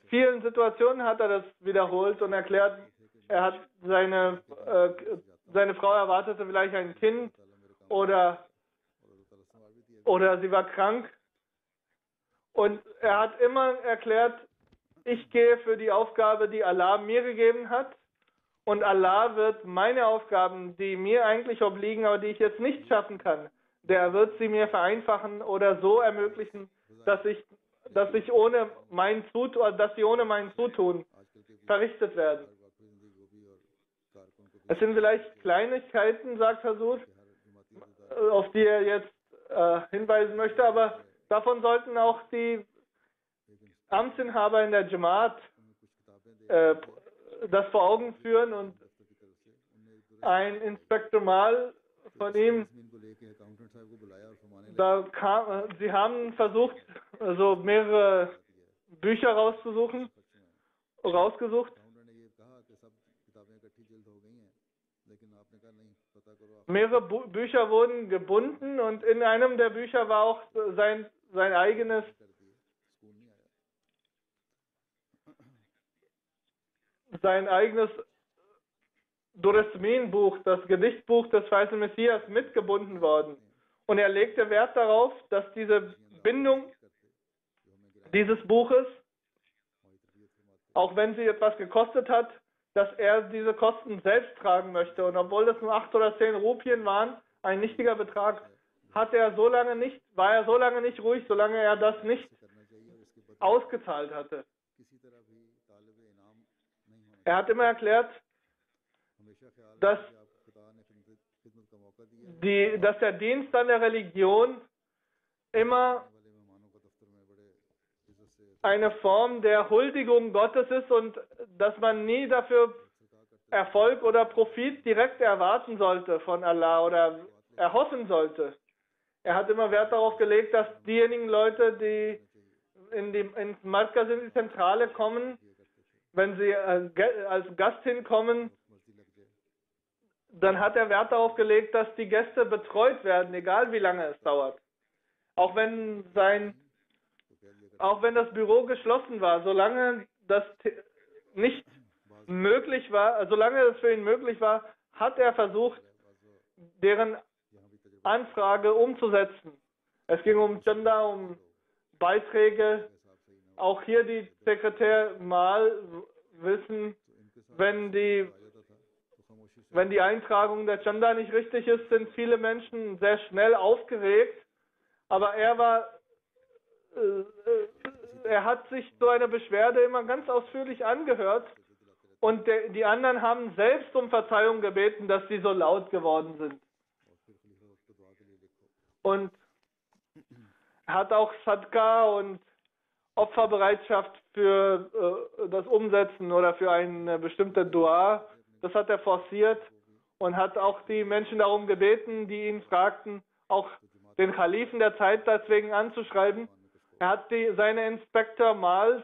vielen Situationen hat er das wiederholt und erklärt, seine Frau erwartete vielleicht ein Kind oder sie war krank. Und er hat immer erklärt, ich gehe für die Aufgabe, die Allah mir gegeben hat. Und Allah wird meine Aufgaben, die mir eigentlich obliegen, aber die ich jetzt nicht schaffen kann, der wird sie mir vereinfachen oder so ermöglichen, dass sie ohne mein Zutun verrichtet werden. Es sind vielleicht Kleinigkeiten, sagt Huzur, auf die er jetzt hinweisen möchte, aber davon sollten auch die Amtsinhaber in der Jamaat das vor Augen führen. Und ein Inspektor Mal von ihm, sie haben versucht, also mehrere Bücher rausgesucht. Mehrere Bücher wurden gebunden und in einem der Bücher war auch sein eigenes Duresmin-Buch, das Gedichtbuch des Faisal Messias, mitgebunden worden. Und er legte Wert darauf, dass diese Bindung dieses Buches, auch wenn sie etwas gekostet hat, dass er diese Kosten selbst tragen möchte. Und obwohl das nur 8 oder 10 Rupien waren, ein nichtiger Betrag, war er so lange nicht ruhig, solange er das nicht ausgezahlt hatte. Er hat immer erklärt, dass der Dienst an der Religion immer eine Form der Huldigung Gottes ist und dass man nie dafür Erfolg oder Profit direkt erwarten sollte von Allah oder erhoffen sollte. Er hat immer Wert darauf gelegt, dass diejenigen Leute, die ins Markaz, in die Zentrale kommen, wenn sie als Gast hinkommen, dann hat er Wert darauf gelegt, dass die Gäste betreut werden, egal wie lange es dauert. Auch wenn das Büro geschlossen war, solange das nicht möglich war, solange es für ihn möglich war, hat er versucht, deren Anfrage umzusetzen. Es ging um Chanda, um Beiträge. Auch hier die Sekretär mal wissen, wenn die Eintragung der Chanda nicht richtig ist, sind viele Menschen sehr schnell aufgeregt. Aber er hat sich so eine Beschwerde immer ganz ausführlich angehört und die anderen haben selbst um Verzeihung gebeten, dass sie so laut geworden sind. Und er hat auch Sadqa und Opferbereitschaft für das Umsetzen oder für eine bestimmte Dua, das hat er forciert und hat auch die Menschen darum gebeten, die ihn fragten, auch den Kalifen der Zeit deswegen anzuschreiben. Er hat seine Inspektor mal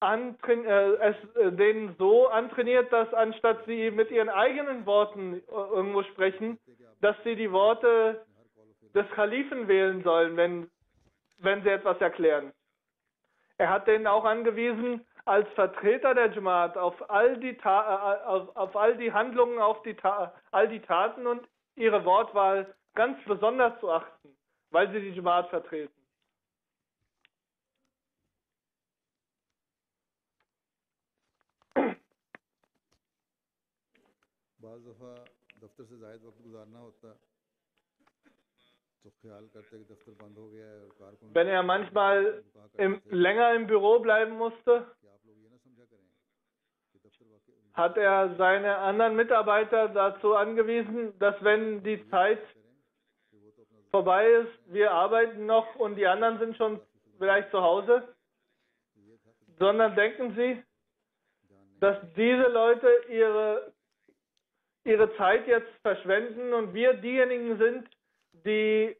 denen so antrainiert, dass anstatt sie mit ihren eigenen Worten irgendwo sprechen, dass sie die Worte des Kalifen wählen sollen, wenn sie etwas erklären. Er hat denen auch angewiesen, als Vertreter der Jamaat auf all die Handlungen, all die Taten und ihre Wortwahl ganz besonders zu achten, weil sie die Jamaat vertreten. Wenn er manchmal länger im Büro bleiben musste, hat er seine anderen Mitarbeiter dazu angewiesen, dass wenn die Zeit vorbei ist, wir arbeiten noch und die anderen sind schon vielleicht zu Hause, sondern denken Sie, dass diese Leute ihre Zeit jetzt verschwenden und wir diejenigen sind, die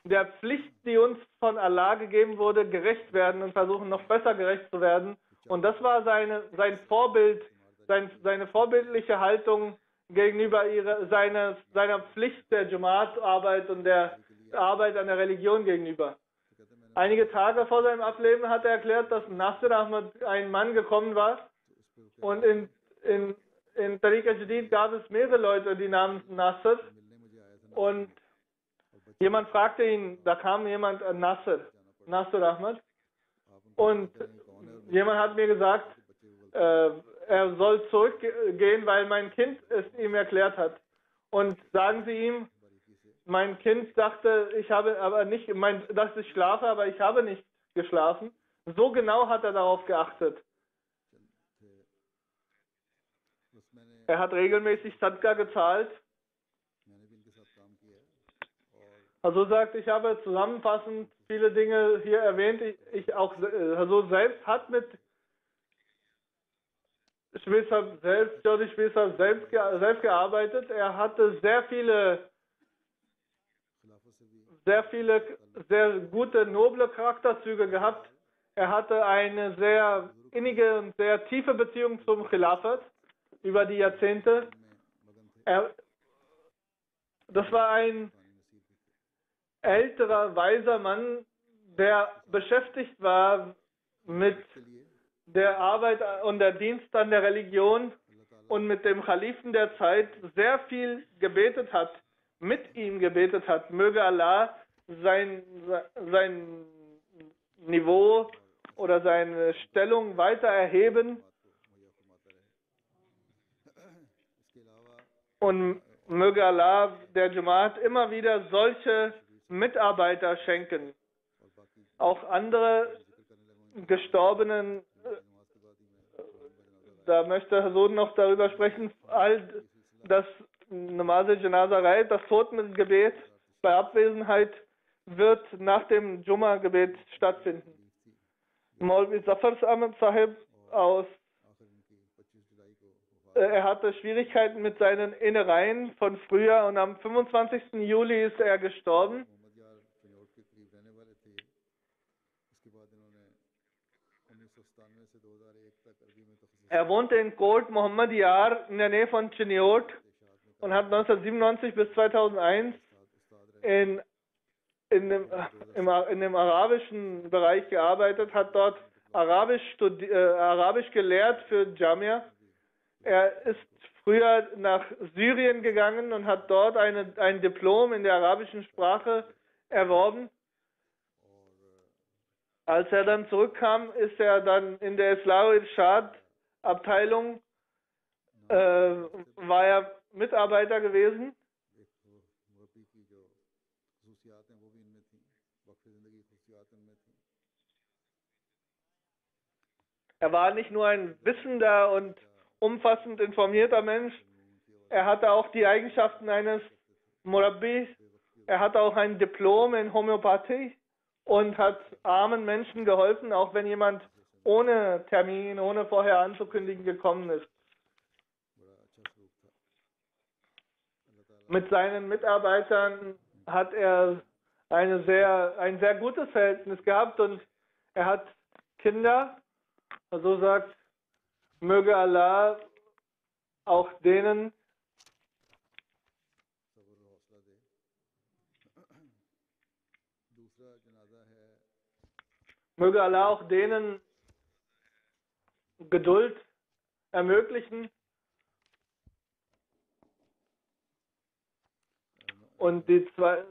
der Pflicht, die uns von Allah gegeben wurde, gerecht werden und versuchen noch besser gerecht zu werden. Und das war sein Vorbild, seine vorbildliche Haltung gegenüber seiner Pflicht der Jamaat-Arbeit und der Arbeit an der Religion gegenüber. Einige Tage vor seinem Ableben hat er erklärt, dass Nasir Ahmad ein Mann gekommen war und in Tariqa Jadid gab es mehrere Leute, die namens Nasir und jemand fragte ihn, da kam jemand, Nasir Ahmad und jemand hat mir gesagt, er soll zurückgehen, weil mein Kind es ihm erklärt hat. Und sagen Sie ihm, mein Kind dachte, ich schlafe, aber ich habe nicht geschlafen. So genau hat er darauf geachtet. Er hat regelmäßig Sadqa gezahlt. Also sagt, ich habe zusammenfassend viele Dinge hier erwähnt. Also selbst hat mit Jodi Schwester selbst gearbeitet. Er hatte sehr viele sehr gute, noble Charakterzüge gehabt. Er hatte eine sehr innige und sehr tiefe Beziehung zum Khilafat über die Jahrzehnte. Das war ein älterer, weiser Mann, der beschäftigt war mit der Arbeit und der Dienst an der Religion und mit dem Kalifen der Zeit sehr viel gebetet hat, mit ihm gebetet hat. Möge Allah sein Niveau oder seine Stellung weiter erheben. Und Möge Allah der Jamaat immer wieder solche Mitarbeiter schenken. और बाकी Auch andere Gestorbenen, नमाज के बाद ही मैं कुरान का जनाजा da möchte Hasan noch darüber sprechen, all das Namaz-e-Janaza reiht, das Totengebet bei Abwesenheit wird nach dem Jumma-Gebet stattfinden. Maulvi Zafar Ahmad Sahib aus, आखिर इनकी 25 जुलाई को वफात er hatte Schwierigkeiten mit seinen Innereien von früher und am 25. Juli ist er gestorben. Mohammad यार चिन्योट के करीब रहने वाले थे उसके बाद इन्होंने 1997 से 2001 तक अरबी में तखस्सुस Er wohnte in Kot Muhammad Yar in der Nähe von Chiniot und hat 1997 bis 2001 in dem arabischen Bereich gearbeitet, hat dort Arabisch gelehrt für Jamia. Er ist früher nach Syrien gegangen und hat dort ein Diplom in der arabischen Sprache erworben. Als er dann zurückkam, ist er dann in der Islah Irshad Abteilung, war er Mitarbeiter gewesen. एक मुरब्बी की जो खसूसियात हैं वो भी इनमें थी वक्फ ज़िंदगी की खसूसियात इनमें थी Er war nicht nur ein wissender und umfassend informierter Mensch, er hatte auch die Eigenschaften eines Murabbi, er hatte auch ein Diplom in Homöopathie und hat armen Menschen geholfen, auch wenn jemand ohne Termin, ohne vorher anzukündigen gekommen ist. बड़ा अच्छा सलूक था अल्लाह ताला Mit seinen Mitarbeitern hat er ein sehr gutes Verhältnis gehabt und er hat Kinder, so sagt, möge Allah auch denen सब्र और हौसला दे दूसरा जनाजा है Möge Allah auch denen Geduld ermöglichen. Und तीसरा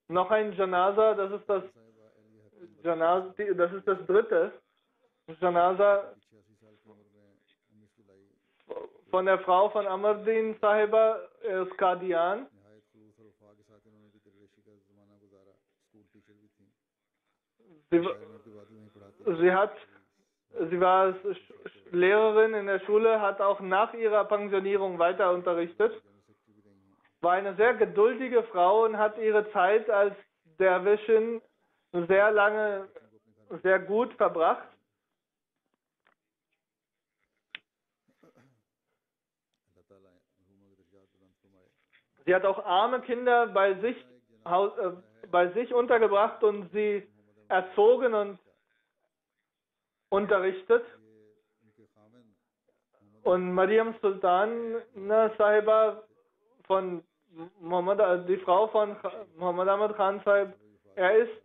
noch ein Janaza, das ist das साहिबा अली हकीम Janaza, das ist das dritte Janaza 86 साल की उम्र में 19 जुलाई von der Frau von Amardin Sahiba aus Qadian. नहायत खुलूस और वफा के साथ इन्होंने भी दरवेशी का ज़माना गुजारा स्कूल टीचर भी थी Sie, रिटायरमेंट के बाद भी वहीं पढ़ाती sie war Lehrerin in der Schule, hat auch nach ihrer Pensionierung weiter unterrichtet, general secretary भी रही हैं war eine sehr geduldige Frau und hat ihre Zeit als Derwishin sehr lange, sehr gut verbracht. अल्लाह ताला मरहूमा के दर्जात बुलंद फरमाए Sie hat auch arme Kinder bei sich untergebracht und sie erzogen und unterrichtet. ये उनके खामिन Und Mariam Sultan Sahiba von die Frau von Muhammad Ahmad Khan Sahib, er ist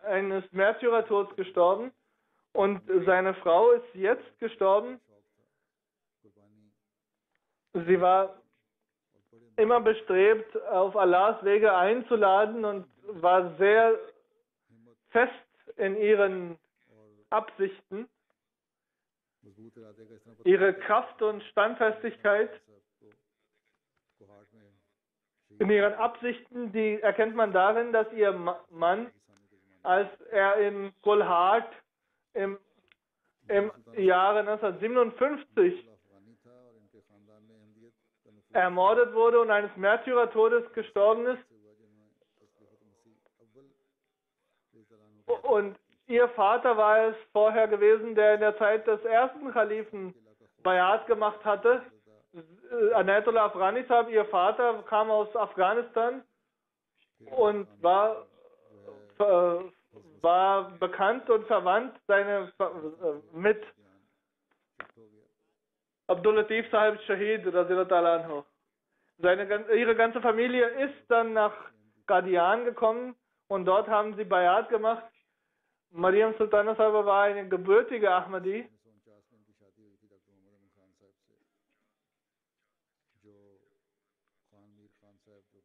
eines Märtyrertods gestorben und seine Frau ist jetzt gestorben. Sie war immer bestrebt, auf Allahs Wege einzuladen und war sehr fest in ihren Absichten. मजबूत इरादे का इस तरह पता Ihre Kraft und Standfestigkeit को हार्ट में in ihren Absichten, die erkennt man darin, dass ihr Mann, als er in Kolhat im Jahre 1957 अफगानी था और इनके खानदान में अहमियत का नफूज ermordet wurde und eines Märtyrertodes gestorben ist. हुआ जिनमें तस्लीफत मसीह अव्वल रज़ियल्लाहु Und ihr Vater war es vorher gewesen, der in der Zeit des ersten Khalifen Bayat gemacht hatte. Anayatullah Afghani Sahib, ihr Vater, kam aus Afghanistan und war bekannt und verwandt mit Abdul Latif Sahib Shahid radhiyallahu ta'ala anhu. Ihre ganze Familie ist dann nach Qadian gekommen und dort haben sie Bayat gemacht. Mariam Sultana Sahib war eine gebürtige Ahmadi. 1949 में इनकी शादी हुई थी डॉक्टर मोहम्मद अमन खान साहब से जो खान मीर खान साहब जो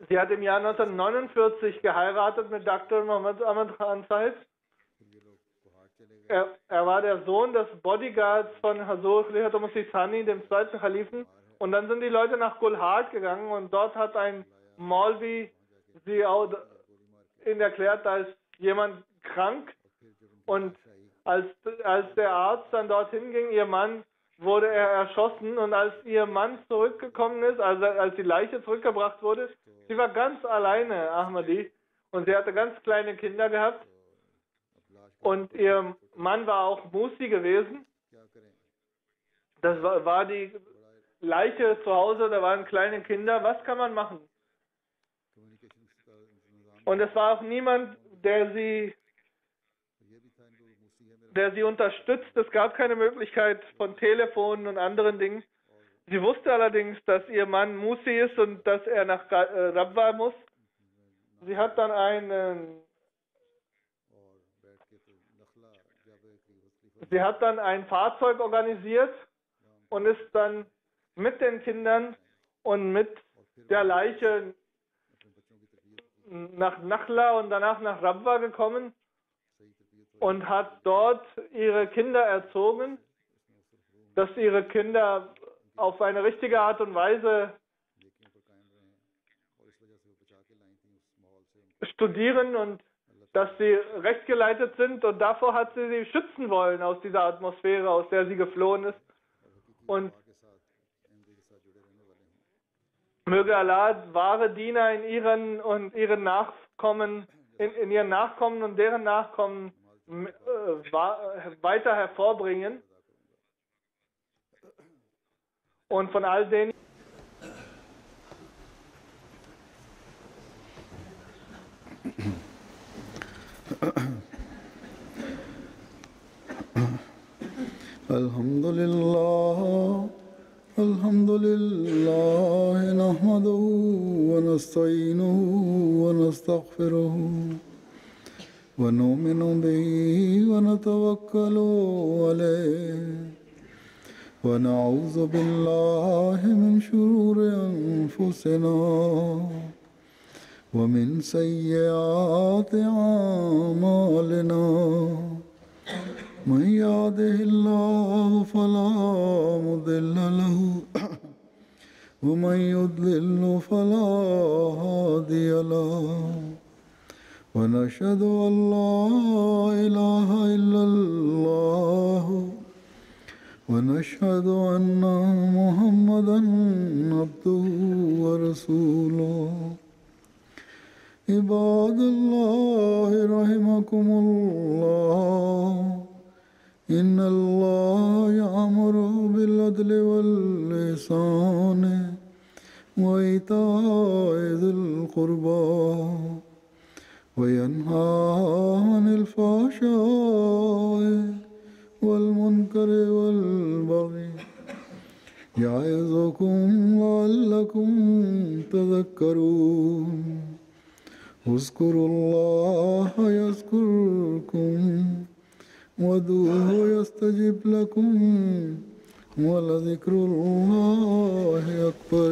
Sie hat im Jahr 1949 geheiratet mit Dr. Muhammad Ahmad Khan Sahib. फिर ये लोग कोहाट चले er war der Sohn des Bodyguards von Hazur Khalifa Masih Thani, dem zweiten Khalifen. Und dann sind die Leute nach Gulhad gegangen und dort hat ein Maulvi sie auch ihnen erklärt, da ist jemand krank. Und als der Arzt dann dorthin ging, ihr Mann, wurde er erschossen. Und als ihr Mann zurückgekommen ist, also als die Leiche zurückgebracht wurde, sie war ganz alleine, Ahmadi. Und sie hatte ganz kleine Kinder gehabt. Und ihr Mann war auch Musi gewesen. Das war die Leiche zu Hause, da waren kleine Kinder. Was kann man machen? Und es war auch niemand, der sie unterstützt. Es gab keine Möglichkeit von Telefonen und anderen Dingen. Sie wusste allerdings, dass ihr Mann Musi ist und dass er nach Rabwa muss. Sie hat dann ein Fahrzeug organisiert und ist dann mit den Kindern und mit der Leiche nach Nakhla und danach nach Rabwa gekommen und hat dort ihre Kinder erzogen, dass ihre Kinder auf eine richtige Art und Weise studieren und dass sie rechtgeleitet sind, und davor hat sie schützen wollen aus dieser Atmosphäre, aus der sie geflohen ist. Und möge Allah wahre Diener in ihren Nachkommen, in ihren Nachkommen und deren Nachkommen weiter hervorbringen. Und von all denen, Alhamdulillah nahmaduhu wa nasta'inuhu wa nastaghfiruhu wa nu'minu bihi wa natawakkalu alayhi wa na'udhu billahi min shururi anfusina wa min sayyiati a'malina. من يهده الله فلا مضل له ومن يضلل فلا هادي له ونشهد أن لا إله إلا الله ونشهد أن محمدا عبده ورسوله عباد الله رحمكم الله إن الله يأمر بالعدل والإحسان وإيتاء ذي القربى وينهى عن الفحشاء والمنكر والبغي يعظكم لعلكم تذكرون اذكروا الله يذكركم وادعوه يستجب لكم ولذكر الله أكبر.